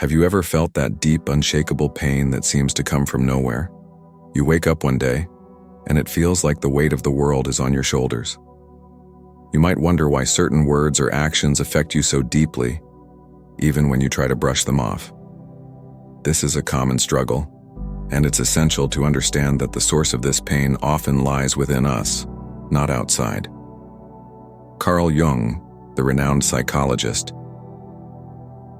Have you ever felt that deep, unshakable pain that seems to come from nowhere? You wake up one day, and it feels like the weight of the world is on your shoulders. You might wonder why certain words or actions affect you so deeply, even when you try to brush them off. This is a common struggle, and it's essential to understand that the source of this pain often lies within us, not outside. Carl Jung, the renowned psychologist,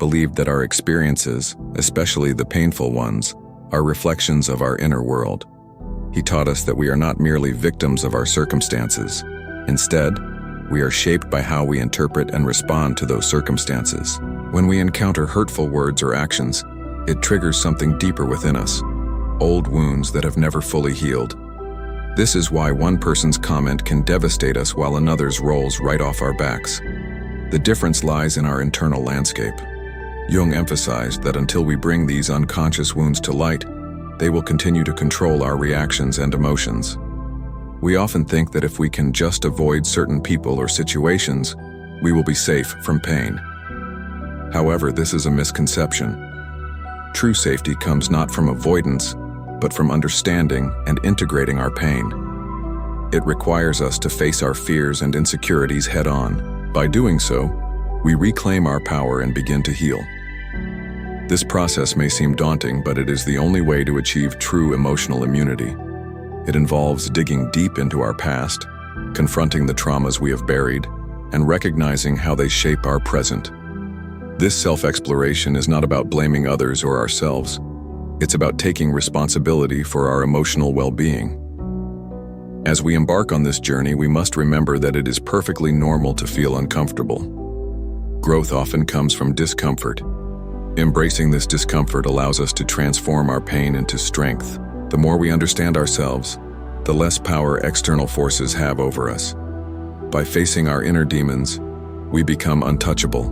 believed that our experiences, especially the painful ones, are reflections of our inner world. He taught us that we are not merely victims of our circumstances. Instead, we are shaped by how we interpret and respond to those circumstances. When we encounter hurtful words or actions, it triggers something deeper within us, old wounds that have never fully healed. This is why one person's comment can devastate us while another's rolls right off our backs. The difference lies in our internal landscape. Jung emphasized that until we bring these unconscious wounds to light, they will continue to control our reactions and emotions. We often think that if we can just avoid certain people or situations, we will be safe from pain. However, this is a misconception. True safety comes not from avoidance, but from understanding and integrating our pain. It requires us to face our fears and insecurities head-on. By doing so, we reclaim our power and begin to heal. This process may seem daunting, but it is the only way to achieve true emotional immunity. It involves digging deep into our past, confronting the traumas we have buried, and recognizing how they shape our present. This self-exploration is not about blaming others or ourselves. It's about taking responsibility for our emotional well-being. As we embark on this journey, we must remember that it is perfectly normal to feel uncomfortable. Growth often comes from discomfort. Embracing this discomfort allows us to transform our pain into strength. The more we understand ourselves, the less power external forces have over us. By facing our inner demons, we become untouchable.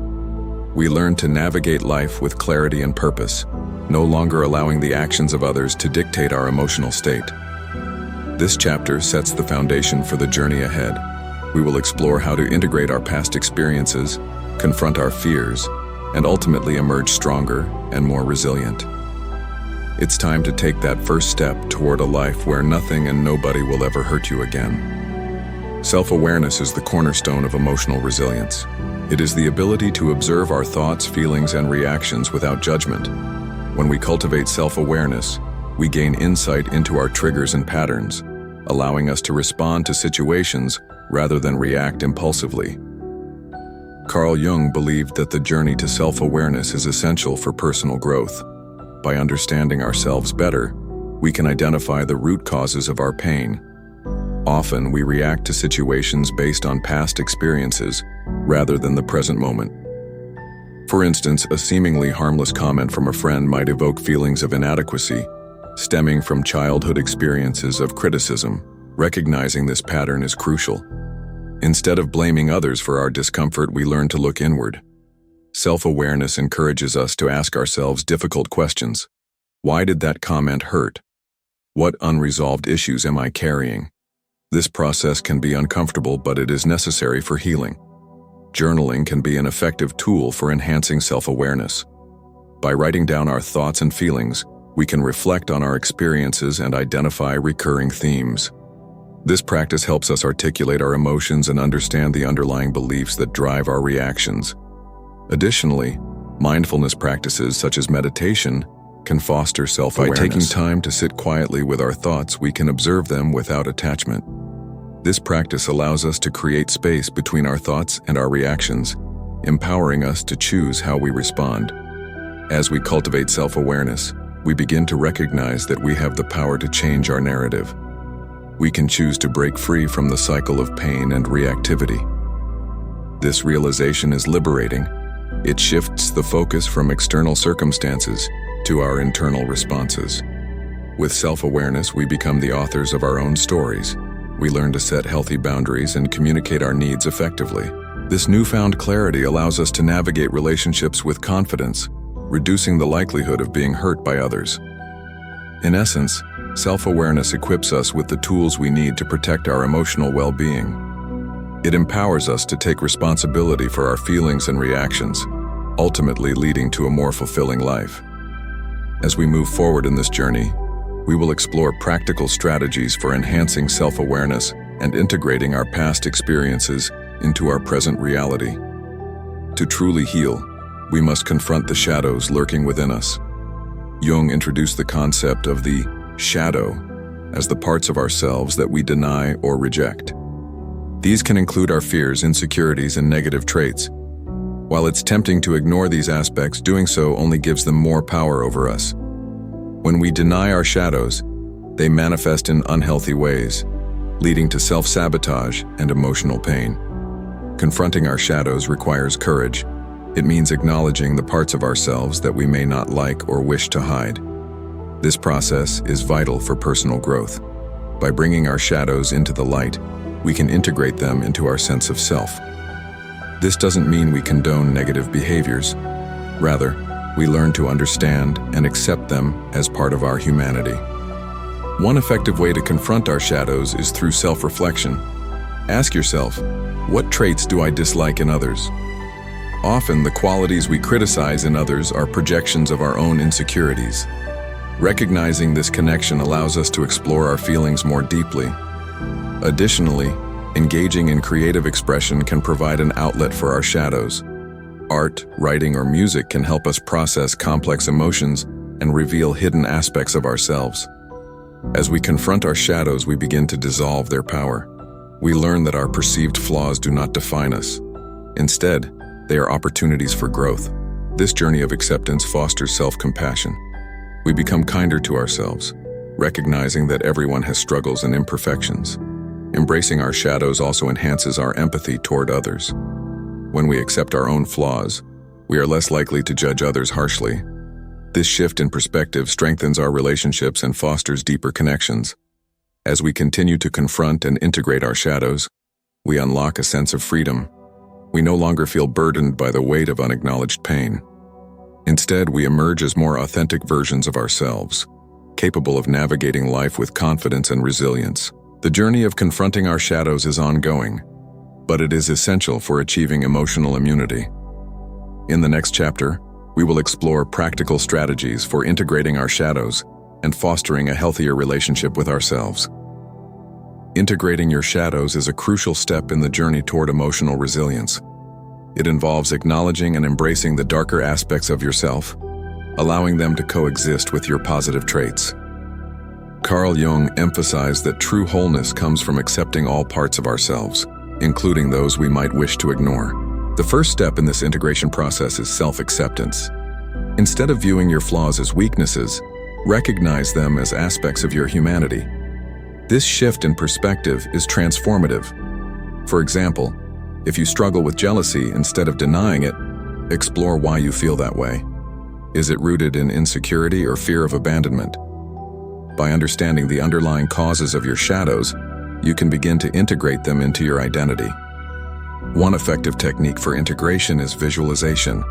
We learn to navigate life with clarity and purpose, no longer allowing the actions of others to dictate our emotional state. This chapter sets the foundation for the journey ahead. We will explore how to integrate our past experiences, confront our fears, and ultimately emerge stronger and more resilient. It's time to take that first step toward a life where nothing and nobody will ever hurt you again. Self-awareness is the cornerstone of emotional resilience. It is the ability to observe our thoughts, feelings, and reactions without judgment. When we cultivate self-awareness, we gain insight into our triggers and patterns, allowing us to respond to situations rather than react impulsively. Carl Jung believed that the journey to self-awareness is essential for personal growth. By understanding ourselves better, we can identify the root causes of our pain. Often, we react to situations based on past experiences rather than the present moment. For instance, a seemingly harmless comment from a friend might evoke feelings of inadequacy, stemming from childhood experiences of criticism. Recognizing this pattern is crucial. Instead of blaming others for our discomfort, we learn to look inward. Self-awareness encourages us to ask ourselves difficult questions. Why did that comment hurt? What unresolved issues am I carrying? This process can be uncomfortable, but it is necessary for healing. Journaling can be an effective tool for enhancing self-awareness. By writing down our thoughts and feelings, we can reflect on our experiences and identify recurring themes. This practice helps us articulate our emotions and understand the underlying beliefs that drive our reactions. Additionally, mindfulness practices such as meditation can foster self-awareness. By taking time to sit quietly with our thoughts, we can observe them without attachment. This practice allows us to create space between our thoughts and our reactions, empowering us to choose how we respond. As we cultivate self-awareness, we begin to recognize that we have the power to change our narrative. We can choose to break free from the cycle of pain and reactivity. This realization is liberating. It shifts the focus from external circumstances to our internal responses. With self-awareness, we become the authors of our own stories. We learn to set healthy boundaries and communicate our needs effectively. This newfound clarity allows us to navigate relationships with confidence, reducing the likelihood of being hurt by others. In essence, self-awareness equips us with the tools we need to protect our emotional well-being. It empowers us to take responsibility for our feelings and reactions, ultimately leading to a more fulfilling life. As we move forward in this journey, we will explore practical strategies for enhancing self-awareness and integrating our past experiences into our present reality. To truly heal, we must confront the shadows lurking within us. Jung introduced the concept of the shadow as the parts of ourselves that we deny or reject. These can include our fears, insecurities, and negative traits. While it's tempting to ignore these aspects, doing so only gives them more power over us. When we deny our shadows, they manifest in unhealthy ways, leading to self-sabotage and emotional pain. Confronting our shadows requires courage. It means acknowledging the parts of ourselves that we may not like or wish to hide. This process is vital for personal growth. By bringing our shadows into the light, we can integrate them into our sense of self. This doesn't mean we condone negative behaviors. Rather, we learn to understand and accept them as part of our humanity. One effective way to confront our shadows is through self-reflection. Ask yourself, what traits do I dislike in others? Often, the qualities we criticize in others are projections of our own insecurities. Recognizing this connection allows us to explore our feelings more deeply. Additionally, engaging in creative expression can provide an outlet for our shadows. Art, writing, or music can help us process complex emotions and reveal hidden aspects of ourselves. As we confront our shadows, we begin to dissolve their power. We learn that our perceived flaws do not define us. Instead, they are opportunities for growth. This journey of acceptance fosters self-compassion. We become kinder to ourselves, recognizing that everyone has struggles and imperfections. Embracing our shadows also enhances our empathy toward others. When we accept our own flaws, we are less likely to judge others harshly. This shift in perspective strengthens our relationships and fosters deeper connections. As we continue to confront and integrate our shadows, we unlock a sense of freedom. We no longer feel burdened by the weight of unacknowledged pain. Instead, we emerge as more authentic versions of ourselves, capable of navigating life with confidence and resilience. The journey of confronting our shadows is ongoing, but it is essential for achieving emotional immunity. In the next chapter, we will explore practical strategies for integrating our shadows and fostering a healthier relationship with ourselves. Integrating your shadows is a crucial step in the journey toward emotional resilience. It involves acknowledging and embracing the darker aspects of yourself, allowing them to coexist with your positive traits. Carl Jung emphasized that true wholeness comes from accepting all parts of ourselves, including those we might wish to ignore. The first step in this integration process is self-acceptance. Instead of viewing your flaws as weaknesses, recognize them as aspects of your humanity. This shift in perspective is transformative. For example, if you struggle with jealousy, instead of denying it, explore why you feel that way. Is it rooted in insecurity or fear of abandonment? By understanding the underlying causes of your shadows, you can begin to integrate them into your identity. One effective technique for integration is visualization.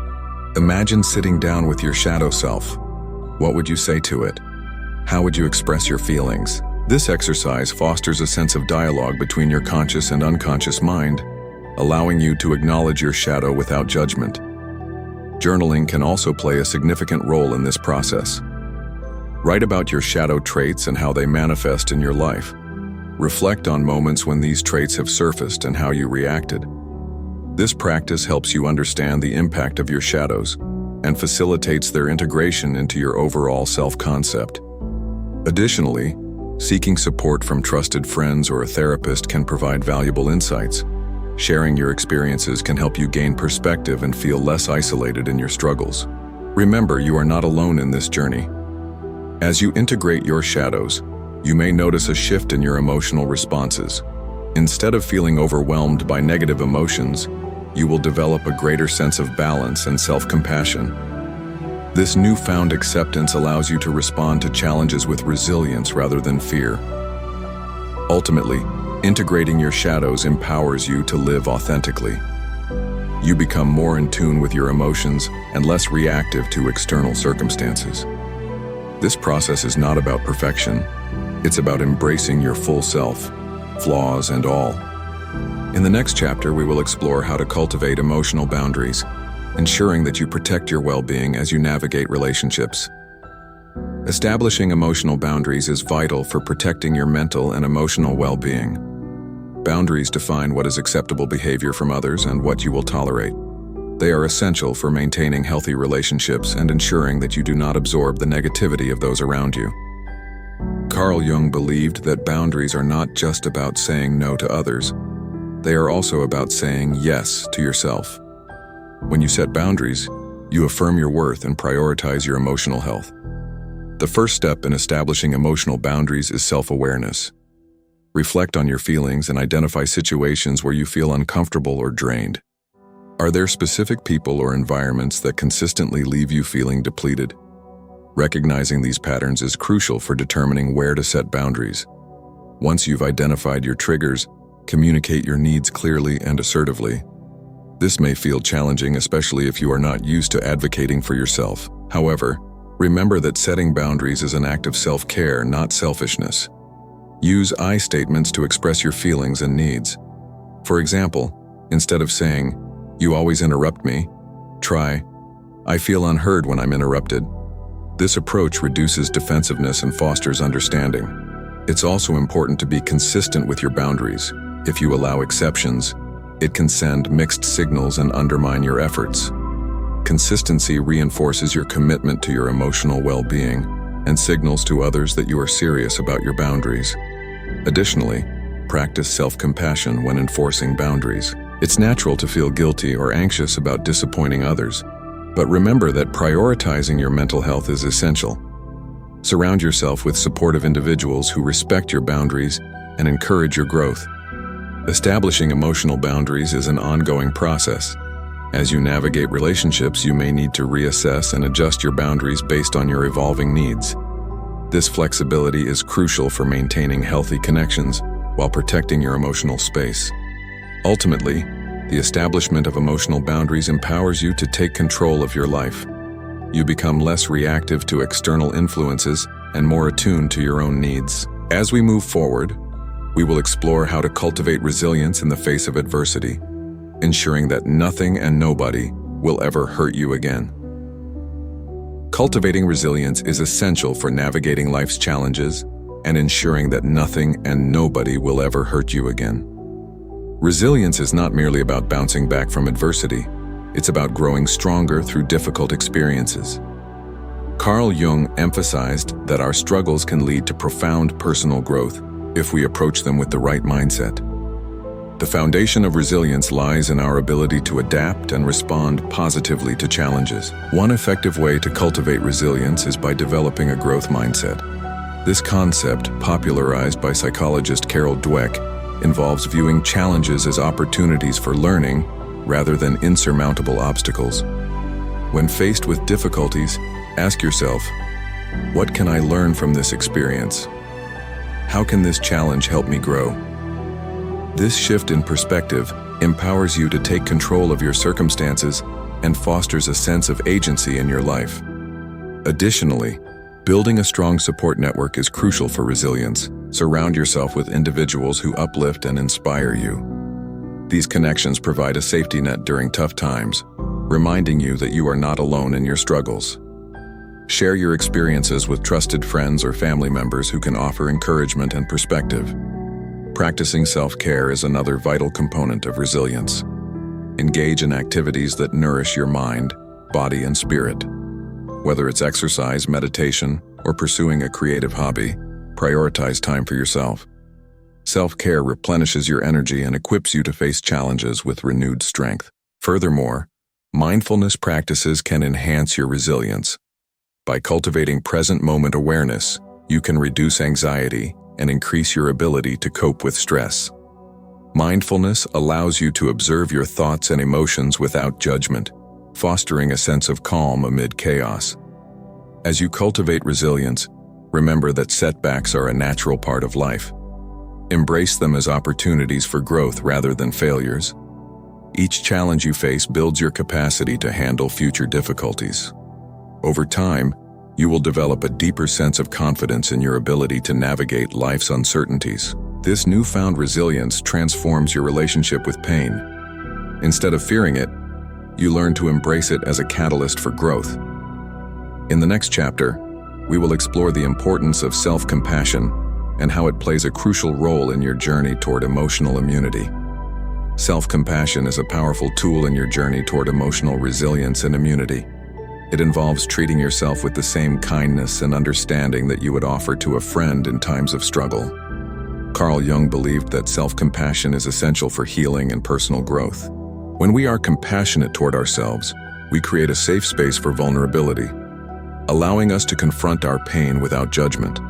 Imagine sitting down with your shadow self. What would you say to it? How would you express your feelings? This exercise fosters a sense of dialogue between your conscious and unconscious mind, allowing you to acknowledge your shadow without judgment. Journaling can also play a significant role in this process. Write about your shadow traits and how they manifest in your life. Reflect on moments when these traits have surfaced and how you reacted. This practice helps you understand the impact of your shadows and facilitates their integration into your overall self-concept. Additionally, seeking support from trusted friends or a therapist can provide valuable insights. Sharing your experiences can help you gain perspective and feel less isolated in your struggles. Remember, you are not alone in this journey. As you integrate your shadows, you may notice a shift in your emotional responses. Instead of feeling overwhelmed by negative emotions, you will develop a greater sense of balance and self-compassion. This newfound acceptance allows you to respond to challenges with resilience rather than fear. Ultimately, integrating your shadows empowers you to live authentically. You become more in tune with your emotions and less reactive to external circumstances. This process is not about perfection. It's about embracing your full self, flaws and all. In the next chapter, we will explore how to cultivate emotional boundaries. ensuring that you protect your well-being as you navigate relationships. Establishing emotional boundaries is vital for protecting your mental and emotional well-being. Boundaries define what is acceptable behavior from others and what you will tolerate. They are essential for maintaining healthy relationships and ensuring that you do not absorb the negativity of those around you. Carl Jung believed that boundaries are not just about saying no to others, they are also about saying yes to yourself. When you set boundaries, you affirm your worth and prioritize your emotional health. The first step in establishing emotional boundaries is self-awareness. Reflect on your feelings and identify situations where you feel uncomfortable or drained. Are there specific people or environments that consistently leave you feeling depleted? Recognizing these patterns is crucial for determining where to set boundaries. Once you've identified your triggers, communicate your needs clearly and assertively. This may feel challenging, especially if you are not used to advocating for yourself. However, remember that setting boundaries is an act of self-care, not selfishness. Use I statements to express your feelings and needs. For example, instead of saying, "You always interrupt me," try, "I feel unheard when I'm interrupted." This approach reduces defensiveness and fosters understanding. It's also important to be consistent with your boundaries. If you allow exceptions, it can send mixed signals and undermine your efforts. Consistency reinforces your commitment to your emotional well-being and signals to others that you are serious about your boundaries. Additionally, practice self-compassion when enforcing boundaries. It's natural to feel guilty or anxious about disappointing others, but remember that prioritizing your mental health is essential. Surround yourself with supportive individuals who respect your boundaries and encourage your growth. Establishing emotional boundaries is an ongoing process. As you navigate relationships, you may need to reassess and adjust your boundaries based on your evolving needs. This flexibility is crucial for maintaining healthy connections while protecting your emotional space. Ultimately, the establishment of emotional boundaries empowers you to take control of your life. You become less reactive to external influences and more attuned to your own needs. As we move forward, we will explore how to cultivate resilience in the face of adversity, ensuring that nothing and nobody will ever hurt you again. Cultivating resilience is essential for navigating life's challenges and ensuring that nothing and nobody will ever hurt you again. Resilience is not merely about bouncing back from adversity, it's about growing stronger through difficult experiences. Carl Jung emphasized that our struggles can lead to profound personal growth if we approach them with the right mindset. The foundation of resilience lies in our ability to adapt and respond positively to challenges. One effective way to cultivate resilience is by developing a growth mindset. This concept, popularized by psychologist Carl Jung, involves viewing challenges as opportunities for learning rather than insurmountable obstacles. When faced with difficulties, ask yourself, what can I learn from this experience? How can this challenge help me grow? This shift in perspective empowers you to take control of your circumstances and fosters a sense of agency in your life. Additionally, building a strong support network is crucial for resilience. Surround yourself with individuals who uplift and inspire you. These connections provide a safety net during tough times, reminding you that you are not alone in your struggles. Share your experiences with trusted friends or family members who can offer encouragement and perspective. Practicing self-care is another vital component of resilience. Engage in activities that nourish your mind, body, and spirit. Whether it's exercise, meditation, or pursuing a creative hobby, prioritize time for yourself. Self-care replenishes your energy and equips you to face challenges with renewed strength. Furthermore, mindfulness practices can enhance your resilience. By cultivating present moment awareness, you can reduce anxiety and increase your ability to cope with stress. Mindfulness allows you to observe your thoughts and emotions without judgment, fostering a sense of calm amid chaos. As you cultivate resilience, remember that setbacks are a natural part of life. Embrace them as opportunities for growth rather than failures. Each challenge you face builds your capacity to handle future difficulties. Over time, you will develop a deeper sense of confidence in your ability to navigate life's uncertainties. This newfound resilience transforms your relationship with pain. Instead of fearing it, you learn to embrace it as a catalyst for growth. In the next chapter, we will explore the importance of self-compassion and how it plays a crucial role in your journey toward emotional immunity. Self-compassion is a powerful tool in your journey toward emotional resilience and immunity. It involves treating yourself with the same kindness and understanding that you would offer to a friend in times of struggle. Carl Jung believed that self-compassion is essential for healing and personal growth. When we are compassionate toward ourselves, we create a safe space for vulnerability, allowing us to confront our pain without judgment.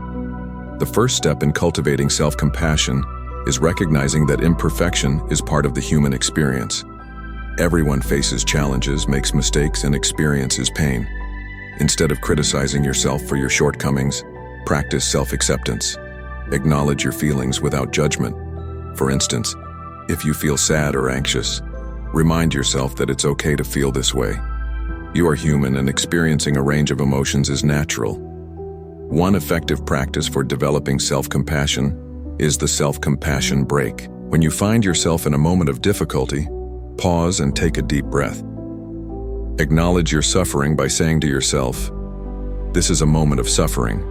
The first step in cultivating self-compassion is recognizing that imperfection is part of the human experience. Everyone faces challenges, makes mistakes, and experiences pain. Instead of criticizing yourself for your shortcomings, practice self-acceptance. Acknowledge your feelings without judgment. For instance, if you feel sad or anxious, remind yourself that it's okay to feel this way. You are human, and experiencing a range of emotions is natural. One effective practice for developing self-compassion is the self-compassion break. When you find yourself in a moment of difficulty, pause and take a deep breath. Acknowledge your suffering by saying to yourself, "This is a moment of suffering.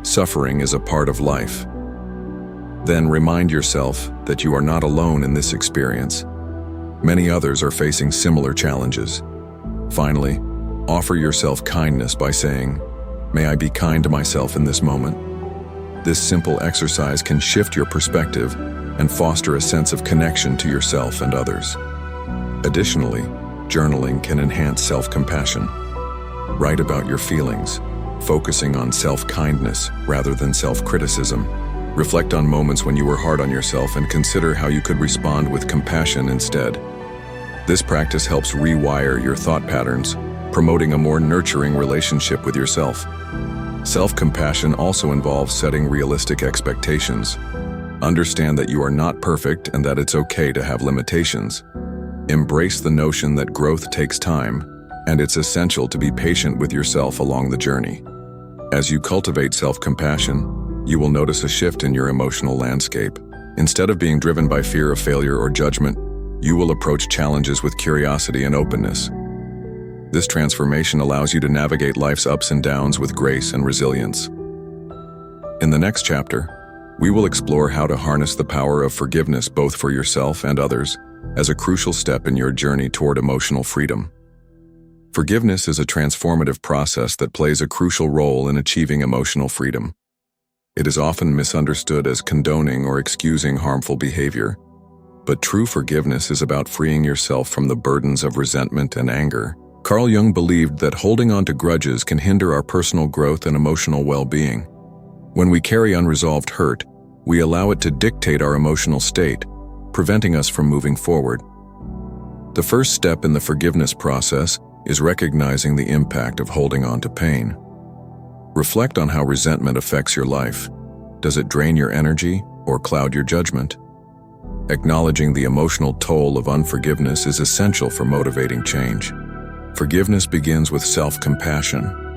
Suffering is a part of life." Then remind yourself that you are not alone in this experience. Many others are facing similar challenges. Finally, offer yourself kindness by saying, "May I be kind to myself in this moment?" This simple exercise can shift your perspective and foster a sense of connection to yourself and others. Additionally, journaling can enhance self-compassion. Write about your feelings, focusing on self-kindness rather than self-criticism. Reflect on moments when you were hard on yourself and consider how you could respond with compassion instead. This practice helps rewire your thought patterns, promoting a more nurturing relationship with yourself. Self-compassion also involves setting realistic expectations. Understand that you are not perfect and that it's okay to have limitations. Embrace the notion that growth takes time, and it's essential to be patient with yourself along the journey. As you cultivate self-compassion, you will notice a shift in your emotional landscape. Instead of being driven by fear of failure or judgment, you will approach challenges with curiosity and openness. This transformation allows you to navigate life's ups and downs with grace and resilience. In the next chapter, we will explore how to harness the power of forgiveness both for yourself and others as a crucial step in your journey toward emotional freedom. Forgiveness is a transformative process that plays a crucial role in achieving emotional freedom. It is often misunderstood as condoning or excusing harmful behavior, but true forgiveness is about freeing yourself from the burdens of resentment and anger. Carl Jung believed that holding on to grudges can hinder our personal growth and emotional well-being. When we carry unresolved hurt, we allow it to dictate our emotional state, preventing us from moving forward. The first step in the forgiveness process is recognizing the impact of holding on to pain. Reflect on how resentment affects your life. Does it drain your energy or cloud your judgment? Acknowledging the emotional toll of unforgiveness is essential for motivating change. Forgiveness begins with self-compassion.